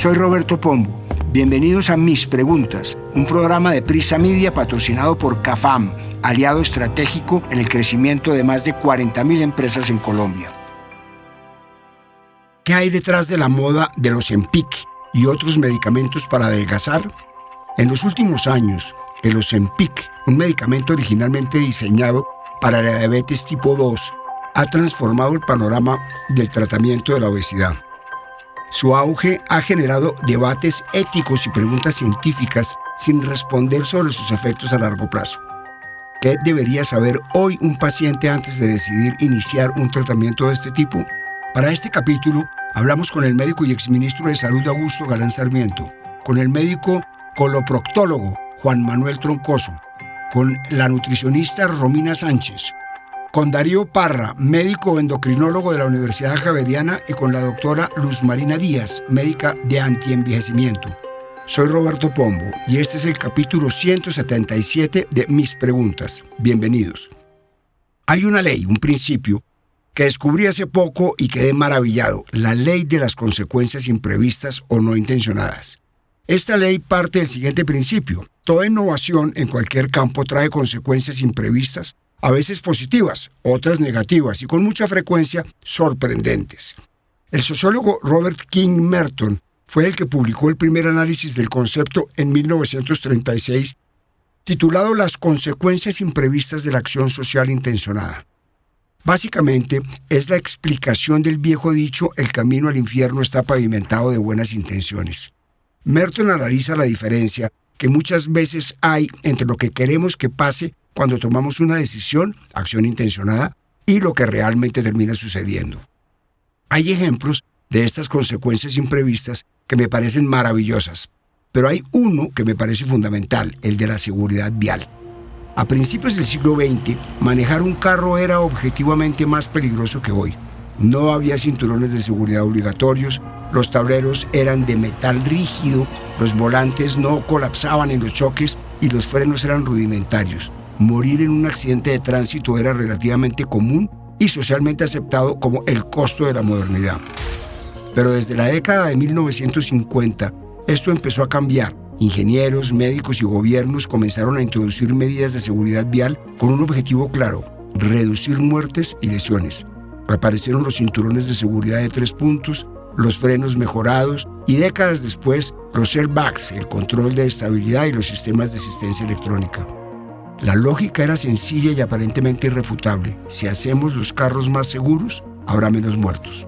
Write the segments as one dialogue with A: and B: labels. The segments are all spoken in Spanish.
A: Soy Roberto Pombo. Bienvenidos a Mis Preguntas, un programa de Prisa Media patrocinado por CAFAM, aliado estratégico en el crecimiento de más de 40.000 empresas en Colombia. ¿Qué hay detrás de la moda de los Ozempic y otros medicamentos para adelgazar? En los últimos años, el Ozempic, un medicamento originalmente diseñado para la diabetes tipo 2, ha transformado el panorama del tratamiento de la obesidad. Su auge ha generado debates éticos y preguntas científicas sin responder sobre sus efectos a largo plazo. ¿Qué debería saber hoy un paciente antes de decidir iniciar un tratamiento de este tipo? Para este capítulo, hablamos con el médico y exministro de Salud Augusto Galán Sarmiento, con el médico coloproctólogo Juan Manuel Troncoso, con la nutricionista Romina Sánchez, con Darío Parra, médico endocrinólogo de la Universidad Javeriana, y con la doctora Luz Marina Díaz, médica de antienvejecimiento. Soy Roberto Pombo y este es el capítulo 177 de Mis Preguntas. Bienvenidos. Hay una ley, un principio, que descubrí hace poco y quedé maravillado: la ley de las consecuencias imprevistas o no intencionadas. Esta ley parte del siguiente principio: toda innovación en cualquier campo trae consecuencias imprevistas, a veces positivas, otras negativas y con mucha frecuencia sorprendentes. El sociólogo Robert King Merton fue el que publicó el primer análisis del concepto en 1936, titulado Las consecuencias imprevistas de la acción social intencionada. Básicamente, es la explicación del viejo dicho: el camino al infierno está pavimentado de buenas intenciones. Merton analiza la diferencia que muchas veces hay entre lo que queremos que pase cuando tomamos una decisión, acción intencionada, y lo que realmente termina sucediendo. Hay ejemplos de estas consecuencias imprevistas que me parecen maravillosas, pero hay uno que me parece fundamental: el de la seguridad vial. A principios del siglo XX, manejar un carro era objetivamente más peligroso que hoy. No había cinturones de seguridad obligatorios, los tableros eran de metal rígido, los volantes no colapsaban en los choques y los frenos eran rudimentarios. Morir en un accidente de tránsito era relativamente común y socialmente aceptado como el costo de la modernidad. Pero desde la década de 1950, esto empezó a cambiar. Ingenieros, médicos y gobiernos comenzaron a introducir medidas de seguridad vial con un objetivo claro: reducir muertes y lesiones. Aparecieron los cinturones de seguridad de 3 puntos, los frenos mejorados y décadas después los airbags, el control de estabilidad y los sistemas de asistencia electrónica. La lógica era sencilla y aparentemente irrefutable: si hacemos los carros más seguros, habrá menos muertos.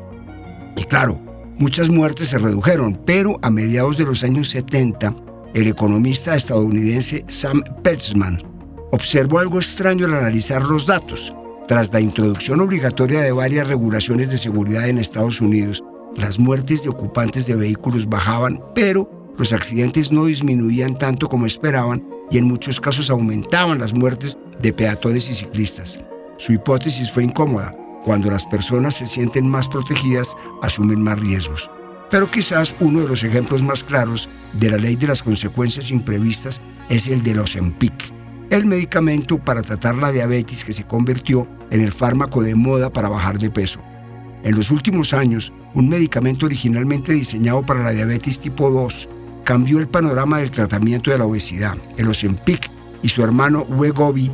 A: Y claro, muchas muertes se redujeron, pero a mediados de los años 70, el economista estadounidense Sam Peltzman observó algo extraño al analizar los datos. Tras la introducción obligatoria de varias regulaciones de seguridad en Estados Unidos, las muertes de ocupantes de vehículos bajaban, pero los accidentes no disminuían tanto como esperaban y en muchos casos aumentaban las muertes de peatones y ciclistas. Su hipótesis fue incómoda: cuando las personas se sienten más protegidas, asumen más riesgos. Pero quizás uno de los ejemplos más claros de la ley de las consecuencias imprevistas es el del Ozempic, el medicamento para tratar la diabetes que se convirtió en el fármaco de moda para bajar de peso. En los últimos años, un medicamento originalmente diseñado para la diabetes tipo 2 cambió el panorama del tratamiento de la obesidad. El Ozempic y su hermano Wegovy,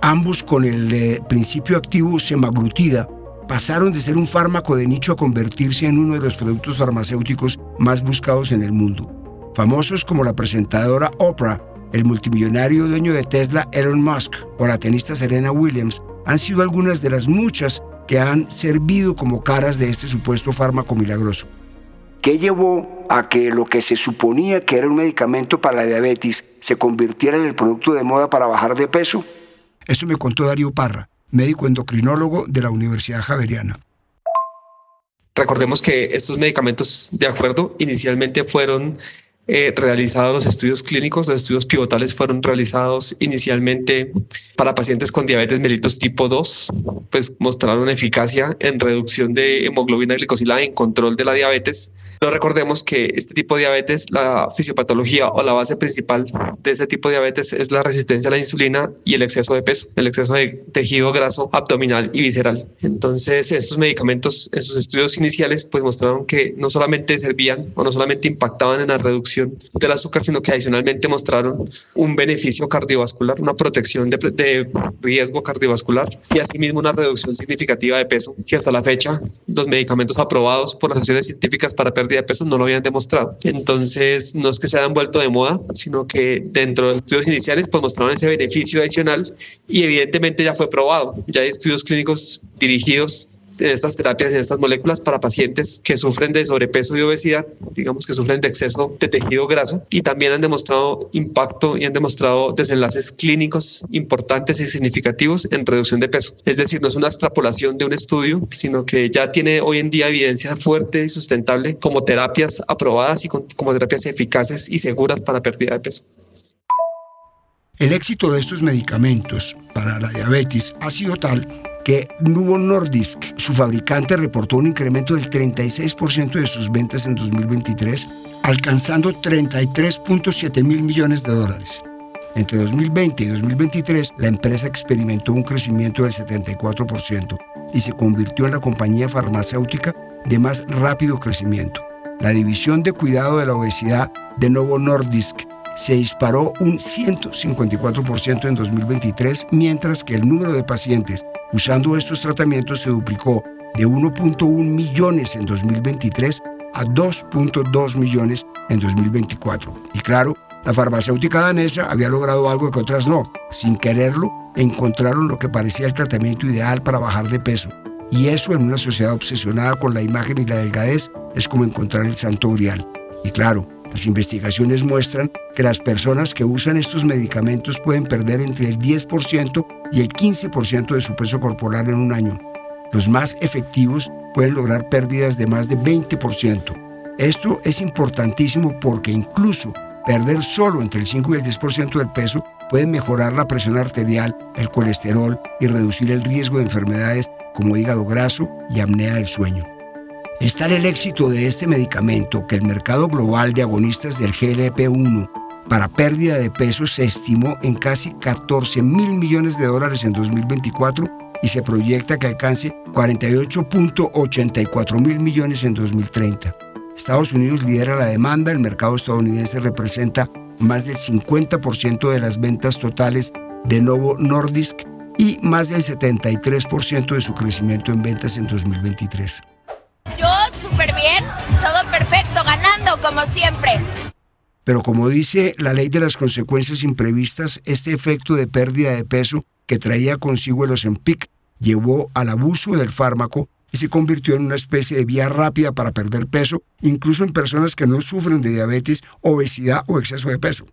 A: ambos con el principio activo semaglutida, pasaron de ser un fármaco de nicho a convertirse en uno de los productos farmacéuticos más buscados en el mundo. Famosos como la presentadora Oprah, el multimillonario dueño de Tesla Elon Musk o la tenista Serena Williams han sido algunas de las muchas que han servido como caras de este supuesto fármaco milagroso. ¿Qué llevó a que lo que se suponía que era un medicamento para la diabetes se convirtiera en el producto de moda para bajar de peso? Esto me contó Darío Parra, médico endocrinólogo de la Universidad Javeriana.
B: Recordemos que estos medicamentos, de acuerdo, inicialmente fueron realizados los estudios clínicos. Los estudios pivotales fueron realizados inicialmente para pacientes con diabetes mellitus tipo 2, pues mostraron eficacia en reducción de hemoglobina glicosilada en control de la diabetes. No recordemos que este tipo de diabetes, la fisiopatología o la base principal de ese tipo de diabetes es la resistencia a la insulina y el exceso de peso, el exceso de tejido graso abdominal y visceral. Entonces, estos medicamentos en sus estudios iniciales pues mostraron que no solamente servían o no solamente impactaban en la reducción del azúcar, sino que adicionalmente mostraron un beneficio cardiovascular, una protección de riesgo cardiovascular y asimismo una reducción significativa de peso, que hasta la fecha los medicamentos aprobados por las asociaciones científicas para pérdida de peso no lo habían demostrado. Entonces, no es que se hayan vuelto de moda, sino que dentro de los estudios iniciales pues mostraron ese beneficio adicional y evidentemente ya fue probado. Ya hay estudios clínicos dirigidos en estas terapias, en estas moléculas para pacientes que sufren de sobrepeso y obesidad, digamos que sufren de exceso de tejido graso, y también han demostrado impacto y han demostrado desenlaces clínicos importantes y significativos en reducción de peso. Es decir, no es una extrapolación de un estudio, sino que ya tiene hoy en día evidencia fuerte y sustentable como terapias aprobadas y como terapias eficaces y seguras para pérdida de peso.
A: El éxito de estos medicamentos para la diabetes ha sido tal que Novo Nordisk, su fabricante, reportó un incremento del 36% de sus ventas en 2023, alcanzando 33.7 mil millones de dólares. Entre 2020 y 2023, la empresa experimentó un crecimiento del 74% y se convirtió en la compañía farmacéutica de más rápido crecimiento. La división de cuidado de la obesidad de Novo Nordisk se disparó un 154% en 2023, mientras que el número de pacientes usando estos tratamientos se duplicó de 1.1 millones en 2023 a 2.2 millones en 2024. Y claro, la farmacéutica danesa había logrado algo que otras no. Sin quererlo, encontraron lo que parecía el tratamiento ideal para bajar de peso. Y eso en una sociedad obsesionada con la imagen y la delgadez es como encontrar el santo grial. Y claro, las investigaciones muestran que las personas que usan estos medicamentos pueden perder entre el 10% y el 15% de su peso corporal en un año. Los más efectivos pueden lograr pérdidas de más de 20%. Esto es importantísimo porque incluso perder solo entre el 5 y el 10% del peso puede mejorar la presión arterial, el colesterol y reducir el riesgo de enfermedades como hígado graso y apnea del sueño. Es tal el éxito de este medicamento que el mercado global de agonistas del GLP-1 para pérdida de peso se estimó en casi 14 mil millones de dólares en 2024 y se proyecta que alcance 48.84 mil millones en 2030. Estados Unidos lidera la demanda, el mercado estadounidense representa más del 50% de las ventas totales de Novo Nordisk y más del 73% de su crecimiento en ventas en 2023.
C: Yo súper bien, todo perfecto, ganando como siempre.
A: Pero como dice la ley de las consecuencias imprevistas, este efecto de pérdida de peso que traía consigo el Ozempic llevó al abuso del fármaco y se convirtió en una especie de vía rápida para perder peso, incluso en personas que no sufren de diabetes, obesidad o exceso de peso.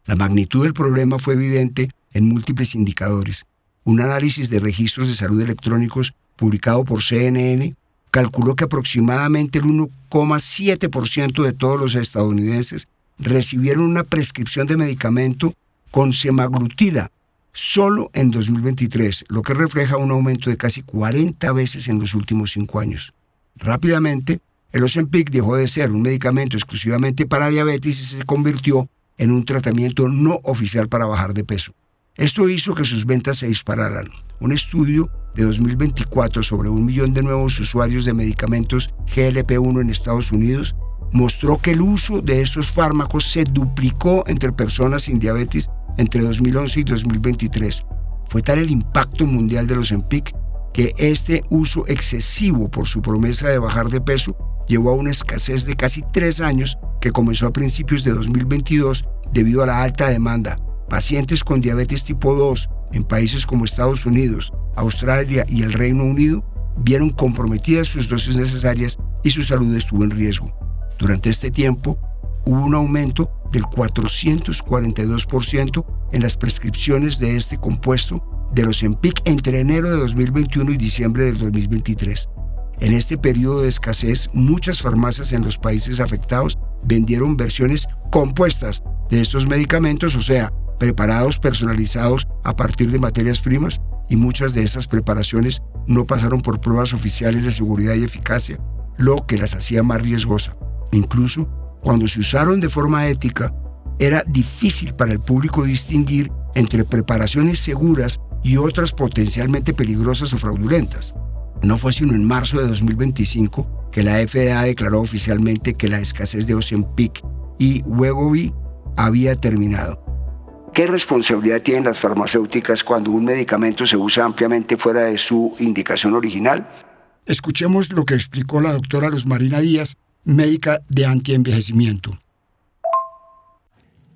A: La magnitud del problema fue evidente en múltiples indicadores. Un análisis de registros de salud electrónicos publicado por CNN calculó que aproximadamente el 1,7% de todos los estadounidenses recibieron una prescripción de medicamento con semaglutida solo en 2023, lo que refleja un aumento de casi 40 veces en los últimos 5 años. Rápidamente, el Ozempic dejó de ser un medicamento exclusivamente para diabetes y se convirtió en un tratamiento no oficial para bajar de peso. Esto hizo que sus ventas se dispararan. Un estudio de 2024 sobre 1 millón de nuevos usuarios de medicamentos GLP-1 en Estados Unidos mostró que el uso de estos fármacos se duplicó entre personas sin diabetes entre 2011 y 2023. Fue tal el impacto mundial de los Ozempic que este uso excesivo por su promesa de bajar de peso llevó a una escasez de casi 3 años que comenzó a principios de 2022 debido a la alta demanda. Pacientes con diabetes tipo 2 en países como Estados Unidos, Australia y el Reino Unido vieron comprometidas sus dosis necesarias y su salud estuvo en riesgo. Durante este tiempo, hubo un aumento del 442% en las prescripciones de este compuesto de los Ozempic entre enero de 2021 y diciembre del 2023. En este periodo de escasez, muchas farmacias en los países afectados vendieron versiones compuestas de estos medicamentos, o sea, preparados personalizados a partir de materias primas, y muchas de esas preparaciones no pasaron por pruebas oficiales de seguridad y eficacia, lo que las hacía más riesgosas. Incluso cuando se usaron de forma ética, era difícil para el público distinguir entre preparaciones seguras y otras potencialmente peligrosas o fraudulentas. No fue sino en marzo de 2025 que la FDA declaró oficialmente que la escasez de Ozempic y Wegovy había terminado. ¿Qué responsabilidad tienen las farmacéuticas cuando un medicamento se usa ampliamente fuera de su indicación original?
D: Escuchemos lo que explicó la doctora Luz Marina Díaz, médica de antienvejecimiento.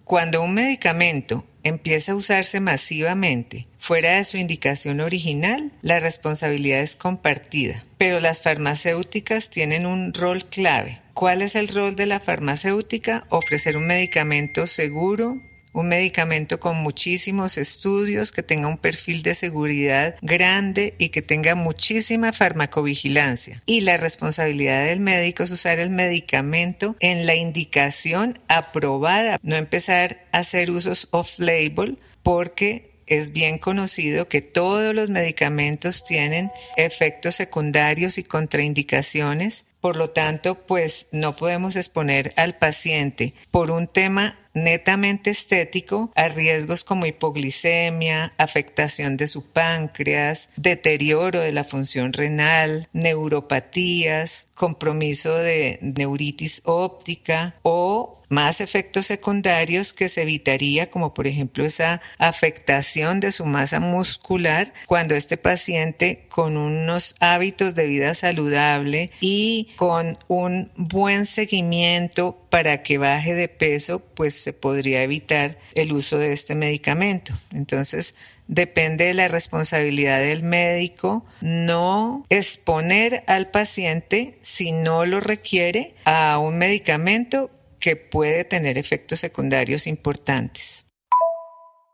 E: Cuando un medicamento empieza a usarse masivamente fuera de su indicación original, la responsabilidad es compartida, pero las farmacéuticas tienen un rol clave. ¿Cuál es el rol de la farmacéutica? Ofrecer un medicamento seguro, un medicamento con muchísimos estudios, que tenga un perfil de seguridad grande y que tenga muchísima farmacovigilancia. Y la responsabilidad del médico es usar el medicamento en la indicación aprobada, no empezar a hacer usos off-label, porque es bien conocido que todos los medicamentos tienen efectos secundarios y contraindicaciones. Por lo tanto, pues no podemos exponer al paciente por un tema netamente estético a riesgos como hipoglicemia, afectación de su páncreas, deterioro de la función renal, neuropatías, compromiso de neuritis óptica o más efectos secundarios que se evitaría, como por ejemplo esa afectación de su masa muscular cuando este paciente, con unos hábitos de vida saludable y con un buen seguimiento para que baje de peso, pues se podría evitar el uso de este medicamento. Entonces, depende de la responsabilidad del médico no exponer al paciente, si no lo requiere, a un medicamento que puede tener efectos secundarios importantes.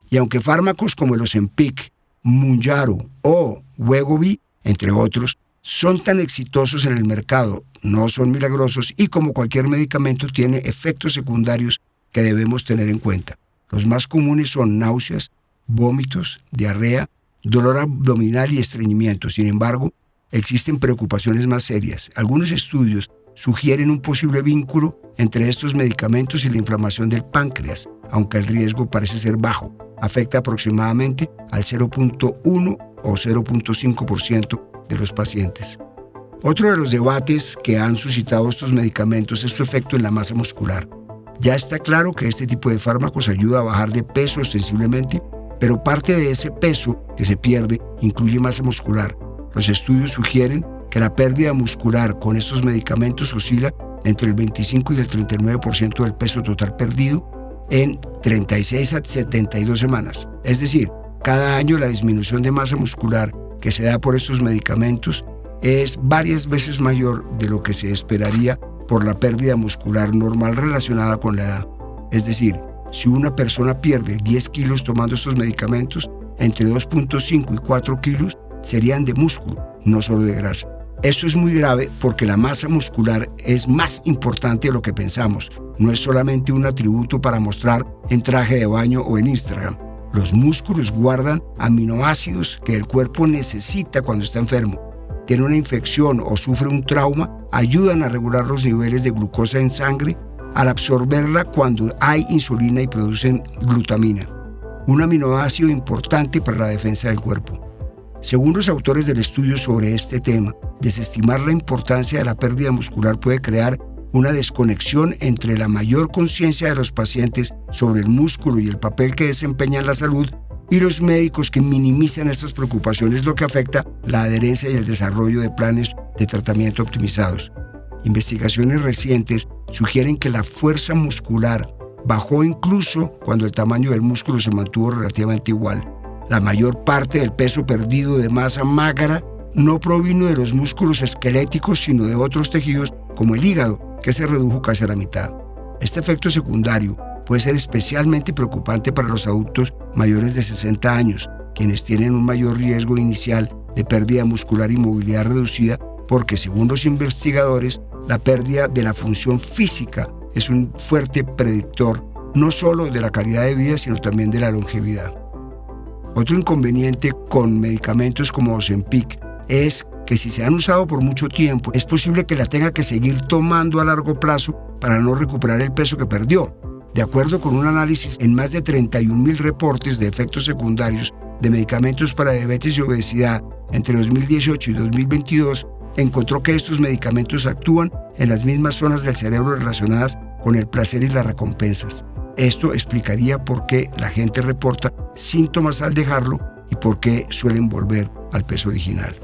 A: Y aunque fármacos como el Ozempic, Mounjaro o Wegovy, entre otros, son tan exitosos en el mercado, no son milagrosos y, como cualquier medicamento, tiene efectos secundarios que debemos tener en cuenta. Los más comunes son náuseas, vómitos, diarrea, dolor abdominal y estreñimiento. Sin embargo, existen preocupaciones más serias. Algunos estudios sugieren un posible vínculo entre estos medicamentos y la inflamación del páncreas, aunque el riesgo parece ser bajo. Afecta aproximadamente al 0.1 o 0.5% de los pacientes. Otro de los debates que han suscitado estos medicamentos es su efecto en la masa muscular. Ya está claro que este tipo de fármacos ayuda a bajar de peso ostensiblemente, pero parte de ese peso que se pierde incluye masa muscular. Los estudios sugieren que la pérdida muscular con estos medicamentos oscila entre el 25 y el 39% del peso total perdido en 36 a 72 semanas. Es decir, cada año la disminución de masa muscular que se da por estos medicamentos es varias veces mayor de lo que se esperaría por la pérdida muscular normal relacionada con la edad. Es decir, si una persona pierde 10 kilos tomando estos medicamentos, entre 2.5 y 4 kilos serían de músculo, no solo de grasa. Esto es muy grave porque la masa muscular es más importante de lo que pensamos. No es solamente un atributo para mostrar en traje de baño o en Instagram. Los músculos guardan aminoácidos que el cuerpo necesita cuando está enfermo. Tiene una infección o sufre un trauma, ayudan a regular los niveles de glucosa en sangre al absorberla cuando hay insulina y producen glutamina, un aminoácido importante para la defensa del cuerpo. Según los autores del estudio sobre este tema, desestimar la importancia de la pérdida muscular puede crear una desconexión entre la mayor conciencia de los pacientes sobre el músculo y el papel que desempeña en la salud y los médicos que minimizan estas preocupaciones, lo que afecta la adherencia y el desarrollo de planes de tratamiento optimizados. Investigaciones recientes sugieren que la fuerza muscular bajó incluso cuando el tamaño del músculo se mantuvo relativamente igual. La mayor parte del peso perdido de masa magra no provino de los músculos esqueléticos, sino de otros tejidos como el hígado, que se redujo casi a la mitad. Este efecto secundario puede ser especialmente preocupante para los adultos mayores de 60 años, quienes tienen un mayor riesgo inicial de pérdida muscular y movilidad reducida, porque según los investigadores, la pérdida de la función física es un fuerte predictor no solo de la calidad de vida, sino también de la longevidad. Otro inconveniente con medicamentos como Ozempic es que si se han usado por mucho tiempo, es posible que la tenga que seguir tomando a largo plazo para no recuperar el peso que perdió. De acuerdo con un análisis en más de 31.000 reportes de efectos secundarios de medicamentos para diabetes y obesidad entre 2018 y 2022, encontró que estos medicamentos actúan en las mismas zonas del cerebro relacionadas con el placer y las recompensas. Esto explicaría por qué la gente reporta síntomas al dejarlo y por qué suelen volver al peso original.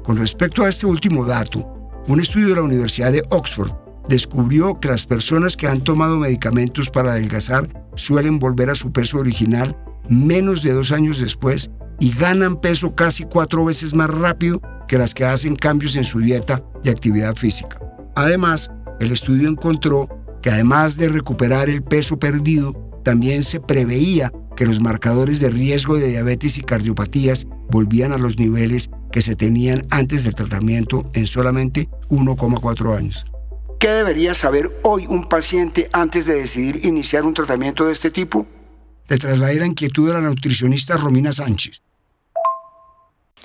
A: Con respecto a este último dato, un estudio de la Universidad de Oxford descubrió que las personas que han tomado medicamentos para adelgazar suelen volver a su peso original menos de 2 años después y ganan peso casi 4 veces más rápido que las que hacen cambios en su dieta y actividad física. Además, el estudio encontró que además de recuperar el peso perdido, también se preveía que los marcadores de riesgo de diabetes y cardiopatías volvían a los niveles que se tenían antes del tratamiento en solamente 1,4 años. ¿Qué debería saber hoy un paciente antes de decidir iniciar un tratamiento de este tipo? Le trasladé la inquietud de la nutricionista Romina Sánchez.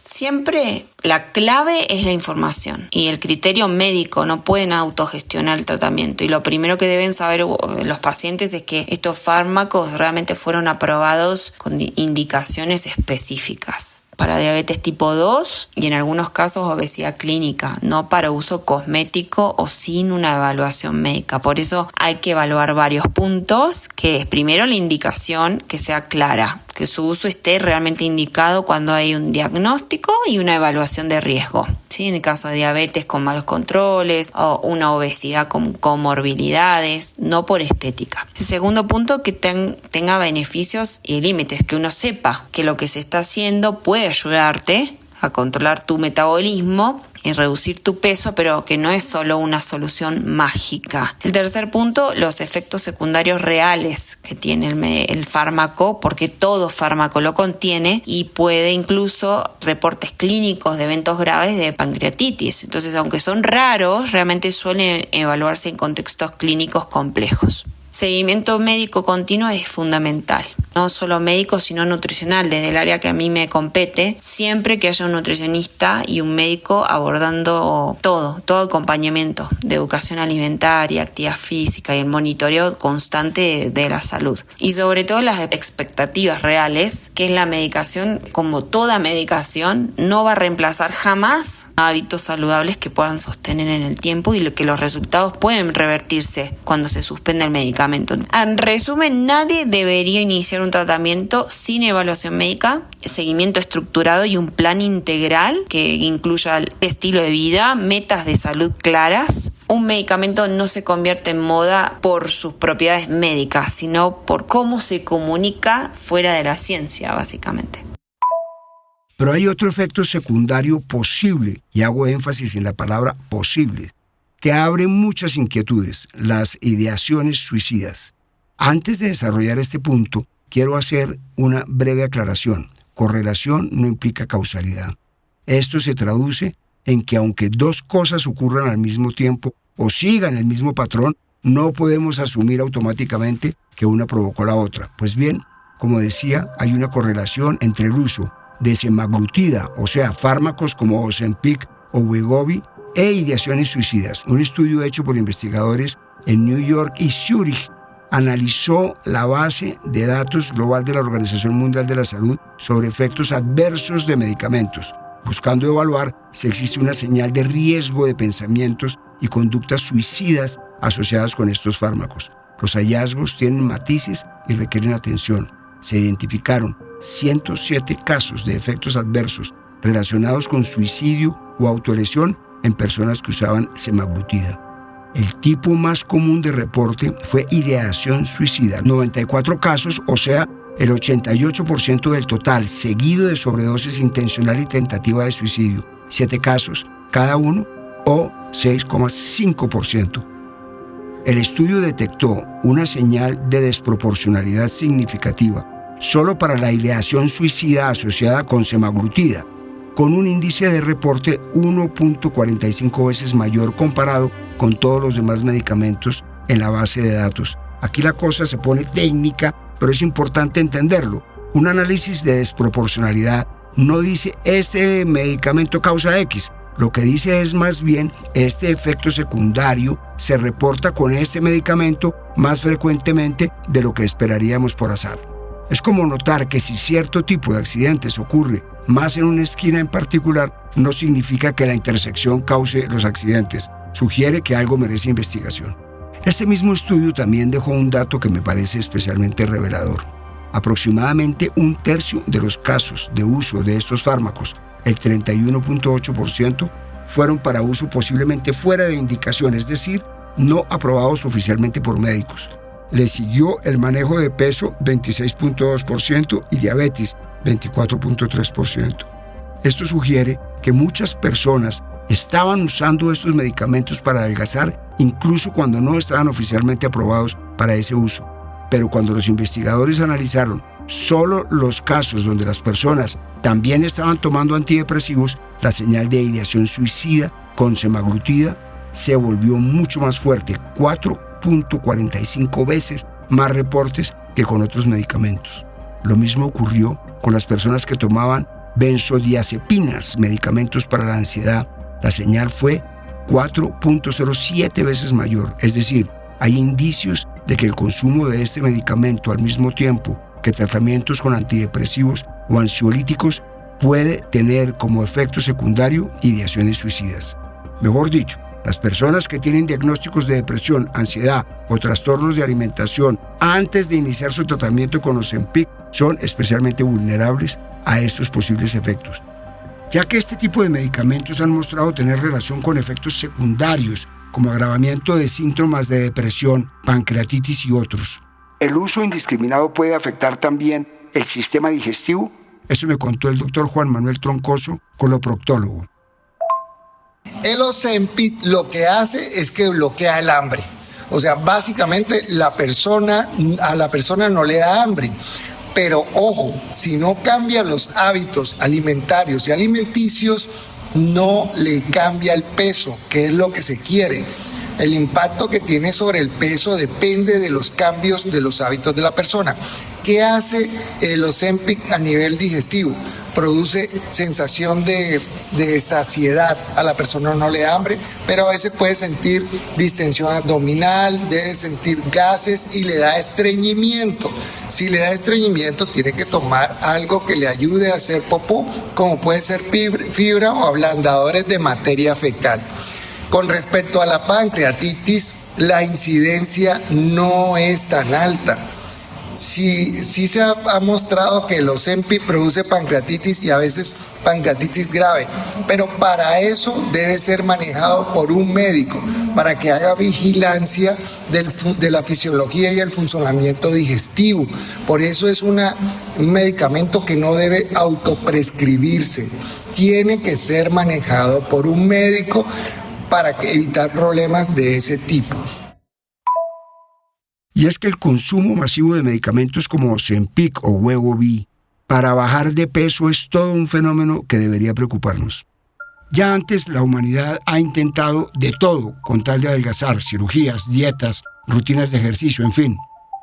F: Siempre la clave es la información y el criterio médico. No pueden autogestionar el tratamiento, y lo primero que deben saber los pacientes es que estos fármacos realmente fueron aprobados con indicaciones específicas para diabetes tipo 2 y en algunos casos obesidad clínica, no para uso cosmético o sin una evaluación médica. Por eso hay que evaluar varios puntos, que es primero la indicación, que sea clara, que su uso esté realmente indicado cuando hay un diagnóstico y una evaluación de riesgo. ¿Sí? En el caso de diabetes con malos controles o una obesidad con comorbilidades, no por estética. El segundo punto, que tenga beneficios y límites, que uno sepa que lo que se está haciendo puede ayudarte a controlar tu metabolismo y reducir tu peso, pero que no es solo una solución mágica. El tercer punto, los efectos secundarios reales que tiene el fármaco, porque todo fármaco lo contiene y puede incluso reportes clínicos de eventos graves de pancreatitis. Entonces, aunque son raros, realmente suelen evaluarse en contextos clínicos complejos. Seguimiento médico continuo es fundamental, no solo médico sino nutricional, desde el área que a mí me compete, siempre que haya un nutricionista y un médico abordando todo acompañamiento de educación alimentaria, actividad física y el monitoreo constante de la salud. Y sobre todo las expectativas reales, que es la medicación, como toda medicación, no va a reemplazar jamás hábitos saludables que puedan sostener en el tiempo y que los resultados pueden revertirse cuando se suspende el medicamento. En resumen, nadie debería iniciar un tratamiento sin evaluación médica, seguimiento estructurado y un plan integral que incluya el estilo de vida, metas de salud claras. Un medicamento no se convierte en moda por sus propiedades médicas, sino por cómo se comunica fuera de la ciencia, básicamente.
A: Pero hay otro efecto secundario posible, y hago énfasis en la palabra posible, que abre muchas inquietudes: las ideaciones suicidas. Antes de desarrollar este punto, quiero hacer una breve aclaración. Correlación no implica causalidad. Esto se traduce en que aunque dos cosas ocurran al mismo tiempo o sigan el mismo patrón, no podemos asumir automáticamente que una provocó la otra. Pues bien, como decía, hay una correlación entre el uso de semaglutida, o sea, fármacos como Ozempic o Wegovy, e ideaciones suicidas. Un estudio hecho por investigadores en New York y Zúrich analizó la base de datos global de la Organización Mundial de la Salud sobre efectos adversos de medicamentos, buscando evaluar si existe una señal de riesgo de pensamientos y conductas suicidas asociadas con estos fármacos. Los hallazgos tienen matices y requieren atención. Se identificaron 107 casos de efectos adversos relacionados con suicidio o autolesión en personas que usaban semaglutida. El tipo más común de reporte fue ideación suicida, 94 casos, o sea, el 88% del total, seguido de sobredosis intencional y tentativa de suicidio, 7 casos cada uno, o 6,5%. El estudio detectó una señal de desproporcionalidad significativa solo para la ideación suicida asociada con semaglutida, con un índice de reporte 1.45 veces mayor comparado con todos los demás medicamentos en la base de datos. Aquí la cosa se pone técnica, pero es importante entenderlo. Un análisis de desproporcionalidad no dice este medicamento causa X. Lo que dice es más bien este efecto secundario se reporta con este medicamento más frecuentemente de lo que esperaríamos por azar. Es como notar que si cierto tipo de accidentes ocurre más en una esquina en particular, no significa que la intersección cause los accidentes. Sugiere que algo merece investigación. Este mismo estudio también dejó un dato que me parece especialmente revelador. Aproximadamente un tercio de los casos de uso de estos fármacos, el 31.8%, fueron para uso posiblemente fuera de indicación, es decir, no aprobados oficialmente por médicos. Le siguió el manejo de peso, 26.2%, y diabetes, 24.3%. Esto sugiere que muchas personas estaban usando estos medicamentos para adelgazar, incluso cuando no estaban oficialmente aprobados para ese uso. Pero cuando los investigadores analizaron solo los casos donde las personas también estaban tomando antidepresivos, la señal de ideación suicida con semaglutida se volvió mucho más fuerte, 4.45 veces más reportes que con otros medicamentos. Lo mismo ocurrió con las personas que tomaban benzodiazepinas, medicamentos para la ansiedad. La señal fue 4.07 veces mayor, es decir, hay indicios de que el consumo de este medicamento al mismo tiempo que tratamientos con antidepresivos o ansiolíticos puede tener como efecto secundario ideaciones suicidas. Mejor dicho, las personas que tienen diagnósticos de depresión, ansiedad o trastornos de alimentación antes de iniciar su tratamiento con Ozempic son especialmente vulnerables a estos posibles efectos, ya que este tipo de medicamentos han mostrado tener relación con efectos secundarios como agravamiento de síntomas de depresión, pancreatitis y otros. ¿El uso indiscriminado puede afectar también el sistema digestivo? Eso me contó el doctor Juan Manuel Troncoso, coloproctólogo.
G: El Ozempic lo que hace es que bloquea el hambre. O sea, básicamente a la persona no le da hambre. Pero ojo, si no cambia los hábitos alimentarios y alimenticios, no le cambia el peso, que es lo que se quiere. El impacto que tiene sobre el peso depende de los cambios de los hábitos de la persona. ¿Qué hace el Ozempic a nivel digestivo? Produce sensación de saciedad. A la persona no le da hambre, pero a veces puede sentir distensión abdominal, debe sentir gases y le da estreñimiento. Si le da estreñimiento, tiene que tomar algo que le ayude a hacer popó, como puede ser fibra o ablandadores de materia fecal. Con respecto a la pancreatitis, la incidencia no es tan alta. Sí se ha mostrado que el Ozempic produce pancreatitis y a veces pancreatitis grave, pero para eso debe ser manejado por un médico, para que haga vigilancia de la fisiología y el funcionamiento digestivo. Por eso es un medicamento que no debe autoprescribirse. Tiene que ser manejado por un médico para evitar problemas de ese tipo.
A: Y es que el consumo masivo de medicamentos como Ozempic o Wegovy para bajar de peso es todo un fenómeno que debería preocuparnos. Ya antes la humanidad ha intentado de todo con tal de adelgazar, cirugías, dietas, rutinas de ejercicio, en fin.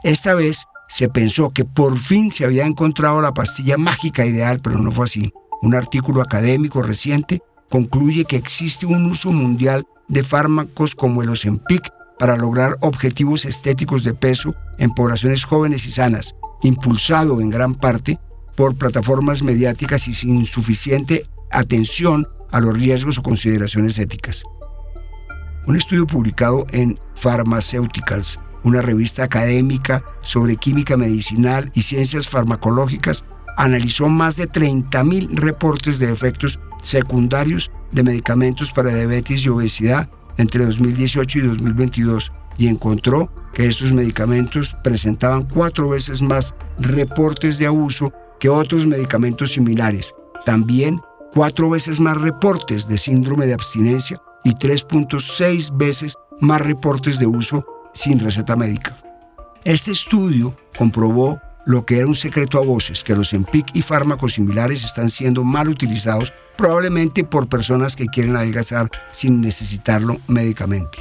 A: Esta vez se pensó que por fin se había encontrado la pastilla mágica ideal, pero no fue así. Un artículo académico reciente concluye que existe un uso mundial de fármacos como el Ozempic para lograr objetivos estéticos de peso en poblaciones jóvenes y sanas, impulsado en gran parte por plataformas mediáticas y sin suficiente atención a los riesgos o consideraciones éticas. Un estudio publicado en Pharmaceuticals, una revista académica sobre química medicinal y ciencias farmacológicas, analizó más de 30.000 reportes de efectos secundarios de medicamentos para diabetes y obesidad entre 2018 y 2022 y encontró que estos medicamentos presentaban 4 veces más reportes de abuso que otros medicamentos similares. También 4 veces más reportes de síndrome de abstinencia y 3.6 veces más reportes de uso sin receta médica. Este estudio comprobó lo que era un secreto a voces, que los Ozempic y fármacos similares están siendo mal utilizados probablemente por personas que quieren adelgazar sin necesitarlo médicamente.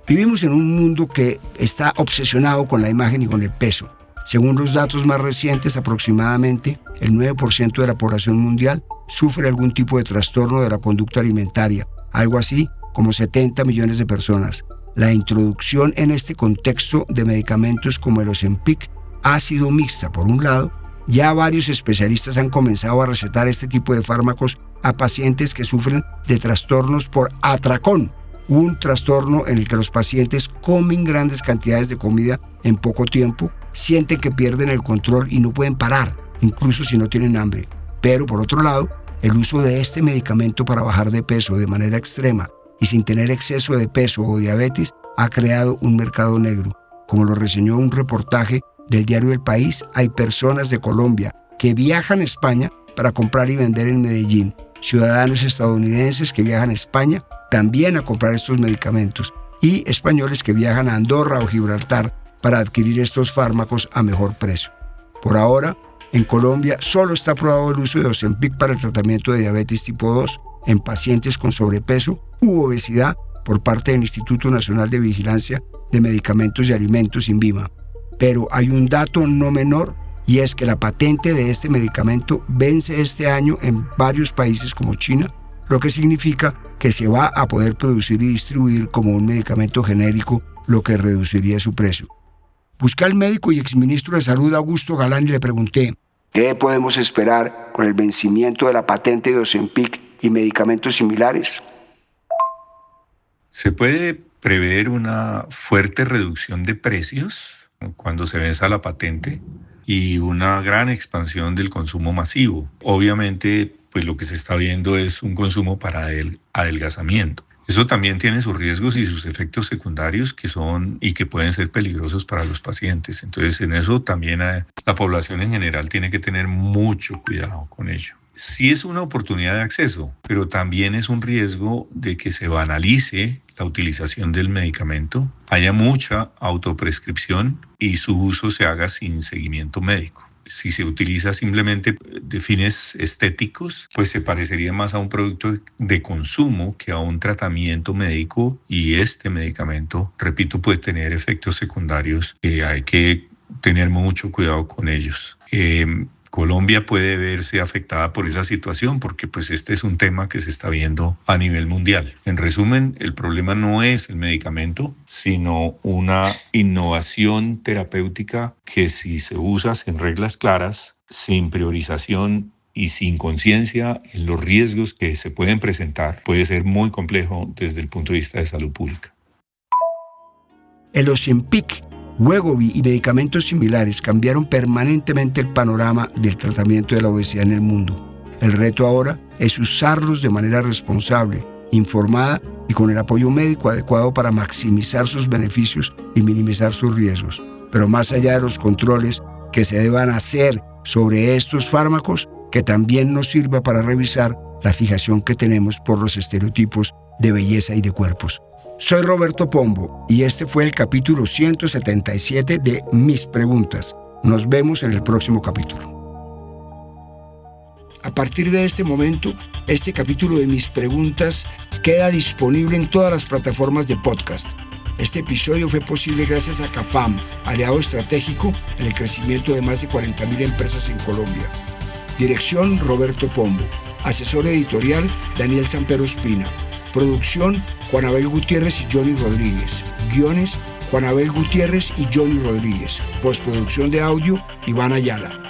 A: Vivimos en un mundo que está obsesionado con la imagen y con el peso. Según los datos más recientes, aproximadamente el 9% de la población mundial sufre algún tipo de trastorno de la conducta alimentaria, algo así como 70 millones de personas. La introducción en este contexto de medicamentos como el Ozempic ha sido mixta. Por un lado, ya varios especialistas han comenzado a recetar este tipo de fármacos a pacientes que sufren de trastornos por atracón, un trastorno en el que los pacientes comen grandes cantidades de comida en poco tiempo, sienten que pierden el control y no pueden parar, incluso si no tienen hambre. Pero por otro lado, el uso de este medicamento para bajar de peso de manera extrema y sin tener exceso de peso o diabetes ha creado un mercado negro. Como lo reseñó un reportaje del diario El País, hay personas de Colombia que viajan a España para comprar y vender en Medellín, ciudadanos estadounidenses que viajan a España también a comprar estos medicamentos y españoles que viajan a Andorra o Gibraltar para adquirir estos fármacos a mejor precio. Por ahora, en Colombia solo está aprobado el uso de Ozempic para el tratamiento de diabetes tipo 2 en pacientes con sobrepeso u obesidad por parte del Instituto Nacional de Vigilancia de Medicamentos y Alimentos, INVIMA. Pero hay un dato no menor, y es que la patente de este medicamento vence este año en varios países como China, lo que significa que se va a poder producir y distribuir como un medicamento genérico, lo que reduciría su precio. Busqué al médico y exministro de Salud Augusto Galán y le pregunté: ¿qué podemos esperar con el vencimiento de la patente de Ozempic y medicamentos similares?
H: Se puede prever una fuerte reducción de precios cuando se venza la patente y una gran expansión del consumo masivo. Obviamente, pues lo que se está viendo es un consumo para el adelgazamiento. Eso también tiene sus riesgos y sus efectos secundarios que pueden ser peligrosos para los pacientes. Entonces, en eso también la población en general tiene que tener mucho cuidado con ello. Sí es una oportunidad de acceso, pero también es un riesgo de que se banalice la utilización del medicamento, haya mucha autoprescripción y su uso se haga sin seguimiento médico. Si se utiliza simplemente de fines estéticos, pues se parecería más a un producto de consumo que a un tratamiento médico, y este medicamento, repito, puede tener efectos secundarios que hay que tener mucho cuidado con ellos. Colombia puede verse afectada por esa situación porque pues este es un tema que se está viendo a nivel mundial. En resumen, el problema no es el medicamento, sino una innovación terapéutica que, si se usa sin reglas claras, sin priorización y sin conciencia en los riesgos que se pueden presentar, puede ser muy complejo desde el punto de vista de salud pública.
A: El Ozempic, Wegovy y medicamentos similares cambiaron permanentemente el panorama del tratamiento de la obesidad en el mundo. El reto ahora es usarlos de manera responsable, informada y con el apoyo médico adecuado para maximizar sus beneficios y minimizar sus riesgos. Pero más allá de los controles que se deban hacer sobre estos fármacos, que también nos sirva para revisar la fijación que tenemos por los estereotipos de belleza y de cuerpos. Soy Roberto Pombo y este fue el capítulo 177 de Mis Preguntas. Nos vemos en el próximo capítulo. A partir de este momento, este capítulo de Mis Preguntas queda disponible en todas las plataformas de podcast. Este episodio fue posible gracias a CAFAM, aliado estratégico en el crecimiento de más de 40.000 empresas en Colombia. Dirección: Roberto Pombo. Asesor editorial: Daniel Sampero Espina. Producción: Juan Abel Gutiérrez y Johnny Rodríguez. Guiones: Juan Abel Gutiérrez y Johnny Rodríguez. Postproducción de audio: Iván Ayala.